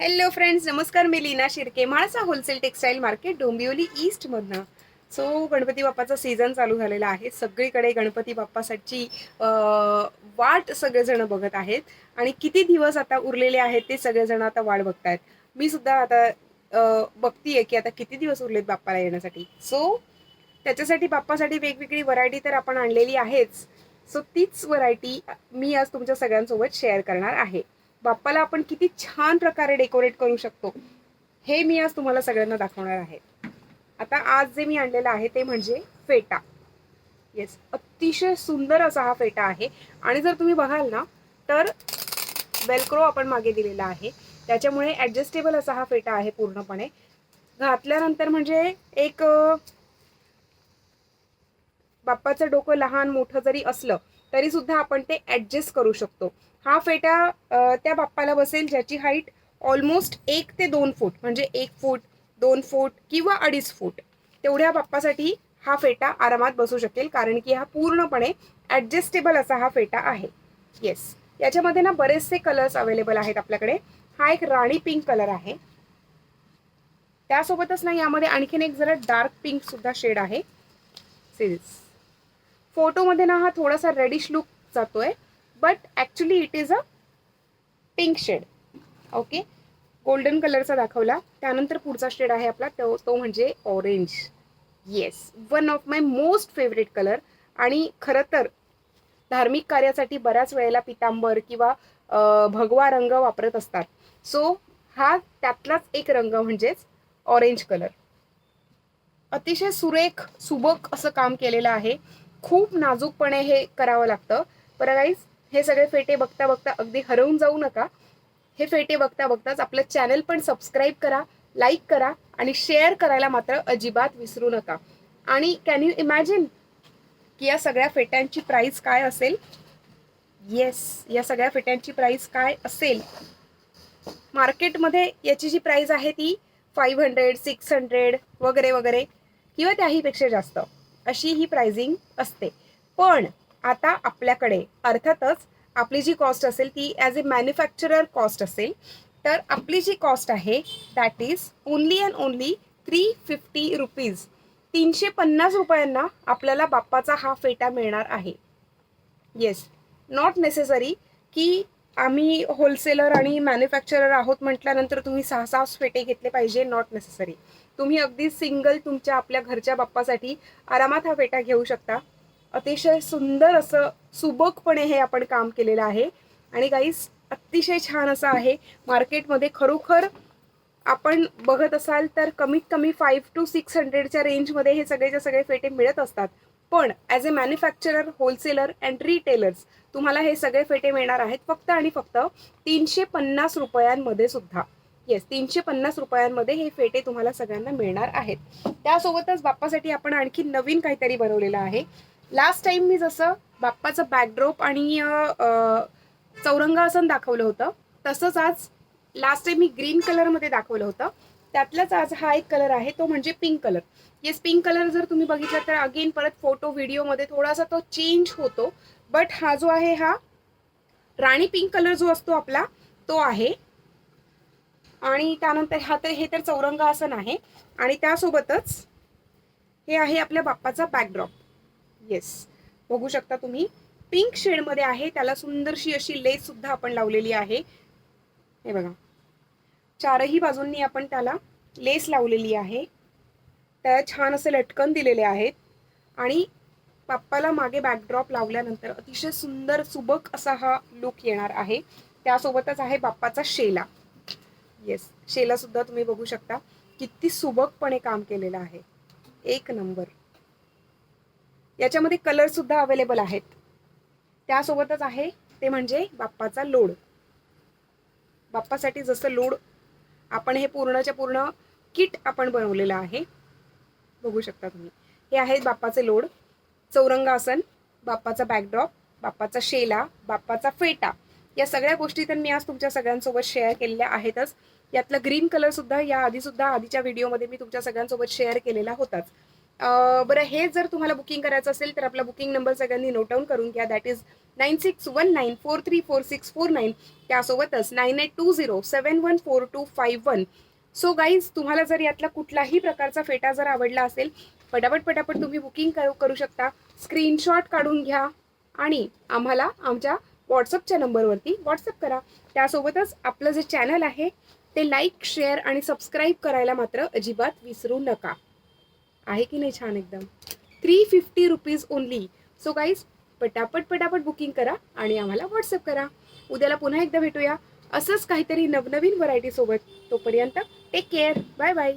Hello friends, नमस्कार. मी Leena Shirke, Mhalsa wholesale textile market, Dombivli ईस्टमधनं. सो गणपती बाप्पाचा सीझन चालू झालेला आहे. सगळीकडे गणपती बाप्पासाठी वाट सगळेजण बघत आहेत आणि किती दिवस आता उरलेले आहेत ते सगळेजण आता वाट बघतायत. मी सुद्धा आता बघतीये की आता किती दिवस उरलेत बाप्पाला येण्यासाठी. सो त्याच्यासाठी बाप्पासाठी वेगवेगळी व्हरायटी तर आपण आणलेली आहेच. सो तीच व्हरायटी मी आज तुमच्या सगळ्यांसोबत शेअर करणार आहे. बाप्पाला आपण किती छान प्रकारे डेकोरेट करू शकतो हे मी आज तुम्हाला सगळ्यांना दाखवणार आहे. आता आज जे मी आणलेलं आहे ते म्हणजे फेटा. येस, अतिशय सुंदर असा हा फेटा आहे. आणि जर तुम्ही बघाल ना तर वेलक्रो आपण मागे दिलेला आहे, त्याच्यामुळे ऍडजस्टेबल असा हा फेटा आहे. पूर्णपणे घातल्यानंतर म्हणजे एक बाप्पाचं डोकं लहान मोठं जरी असलं तरी सुद्धा आपण ते ऍडजस्ट करू शकतो. हा फेटा त्या बाप्पाला बसेल ज्याची हाईट ऑलमोस्ट 1 ते 2 फूट, म्हणजे 1 फूट, 2 फूट किंवा 2.5 फूट तेवढ्या बाप्पासाठी हा फेटा आरामात बसू शकेल, कारण की हा पूर्णपणे ऍडजस्टेबल असा हा फेटा आहे. येस, याच्यामध्ये ना बरेचसे कलर्स अवेलेबल आहेत आपल्याकडे. हा एक राणी पिंक कलर आहे. त्यासोबतच ना यामध्ये आणखीन एक जरा डार्क पिंक सुद्धा शेड आहे. सिल्स फोटोमध्ये ना हा थोडासा रेडिश लुक जातोय, but actually it is a pink shade. Okay, golden कलरचा दाखवला. त्यानंतर पुढचा शेड आहे आपला तो म्हणजे orange. Yes, one of my most favourite colour. आणि खरं तर धार्मिक कार्यासाठी बऱ्याच वेळेला पितांबर किंवा भगवा रंग वापरत असतात. सो हा त्यातलाच एक रंग म्हणजेच ऑरेंज कलर. अतिशय सुरेख सुबक असं काम केलेलं आहे. खूप नाजूकपणे हे करावं लागतं. बरं गाईज, हे सगळे फेटे बघता बघता अगदी हरवून जाऊ नका. हे फेटे बघता बघताच आपलं चॅनल पण सबस्क्राईब करा, लाईक करा आणि शेअर करायला मात्र अजिबात विसरू नका. आणि कॅन यू इमॅजिन की या सगळ्या फेट्यांची प्राइस काय असेल? येस, या सगळ्या फेट्यांची प्राइस काय असेल? मार्केटमध्ये याची जी प्राइस आहे ती 500, 600 वगैरे वगैरे किंवा त्याहीपेक्षा जास्त अशी ही प्राइसिंग असते. पण आता आपल्याकडे अर्थातच आपली जी कॉस्ट असेल ती ॲज अ मॅन्युफॅक्चरर कॉस्ट असेल. तर आपली जी कॉस्ट आहे that is only and only 350 rupees. 350 रुपयांना आपल्याला बाप्पाचा हा फेटा मिळणार आहे. येस, नॉट नेसेसरी की आम्ही होलसेलर आणि मॅन्युफॅक्चरर आहोत म्हटल्यानंतर तुम्ही 6 फेटे घेतले पाहिजे. Not necessary. तुम्ही अगदी सिंगल तुमच्या आपल्या घरच्या बाप्पासाठी आरामात हा फेटा घेऊ शकता. अतिशय सुंदर असं सुबकपणे हे आपण काम केलेलं आहे. आणि गाईस, अतिशय छान असं आहे. मार्केटमध्ये खरोखर आपण बघत असाल तर कमीत कमी 500 to 600च्या रेंजमध्ये हे सगळेचे सगळे फेटे मिळत असतात. पण as a manufacturer, wholesaler and retailers तुम्हाला हे सगळे फेटे मिळणार आहेत फक्त आणि फक्त 350 रुपयांमध्ये सुद्धा. येस, 350 रुपयांमध्ये हे फेटे तुम्हाला सगळ्यांना मिळणार आहेत. त्यासोबतच बाप्पासाठी आपण आणखी नवीन काहीतरी बनवलेलं आहे. लास्ट टाइम मी जसं बाप्पाचं बॅकड्रॉप आणि चौरंगासन दाखवलं होतं, तसंच आज लास्ट टाइम मी ग्रीन कलरमध्ये दाखवलं होतं, त्यातलाच आज हा एक कलर आहे तो म्हणजे pink colour. Yes, pink colour जर तुम्ही बघितलं तर अगेन परत फोटो व्हिडिओमध्ये थोडासा तो चेंज होतो. बट हा जो आहे हा राणी पिंक कलर जो असतो आपला तो आहे. आणि त्यानंतर हे तर चौरंगासन आहे. आणि त्यासोबतच हे आहे आपल्या बाप्पाचा बॅकड्रॉप. येस, बघू शकता तुम्ही पिंक शेडमध्ये आहे. त्याला सुंदरशी अशी लेस सुद्धा आपण लावलेली आहे. हे बघा, चारही बाजूंनी आपण त्याला लेस लावलेली आहे. त्याला छान असे लटकन दिलेले आहेत. आणि बाप्पाला मागे बॅकड्रॉप लावल्यानंतर अतिशय सुंदर सुबक असा हा लुक येणार आहे. त्यासोबतच आहे बाप्पाचा शेला. येस, शेला सुद्धा तुम्ही बघू शकता किती सुबकपणे काम केलेलं आहे. एक नंबर. याच्यामध्ये कलर सुद्धा अवेलेबल आहेत. त्यासोबतच आहे ते म्हणजे बाप्पाचा लोड. बाप्पासाठी जसं लोड आपण हे पूर्णच्या पूर्ण किट आपण बनवलेलं आहे. बघू शकता तुम्ही, हे आहेत बाप्पाचे लोड, चौरंगासन, बाप्पाचा बॅकड्रॉप, बाप्पाचा शेला, बाप्पाचा फेटा. या सगळ्या गोष्टी तर मी आज तुमच्या सगळ्यांसोबत शेअर केलेल्या आहेतच. यातला ग्रीन कलर सुद्धा या आधी सुद्धा आधीच्या व्हिडिओमध्ये मी तुमच्या सगळ्यांसोबत शेअर केलेला होताच. बरं, हे जर तुम्हाला बुकिंग करायचं असेल तर आपला बुकिंग नंबर सगळ्यांनी नोट डाऊन करून घ्या. That is 9619434649. त्यासोबतच 9820714251. सो गाईज, तुम्हाला जर यातला कुठलाही प्रकारचा फेटा जर आवडला असेल, पटापट तुम्ही बुकिंग करू शकता. स्क्रीनशॉट काढून घ्या आणि आम्हाला आमच्या व्हॉट्सअपच्या नंबरवरती व्हॉट्सअप करा. त्यासोबतच आपलं जे चॅनल आहे ते लाईक, शेअर आणि सबस्क्राईब करायला मात्र अजिबात विसरू नका. आहे की नाही छान एकदम. 350 रुपीज ओनली. सो गाईज, पटापट बुकिंग करा आणि आम्हाला व्हॉट्सअप करा. उद्याला पुन्हा एकदा भेटूया असंच काहीतरी नवनवीन व्हरायटी सोबत. तोपर्यंत टेक केअर. Bye bye.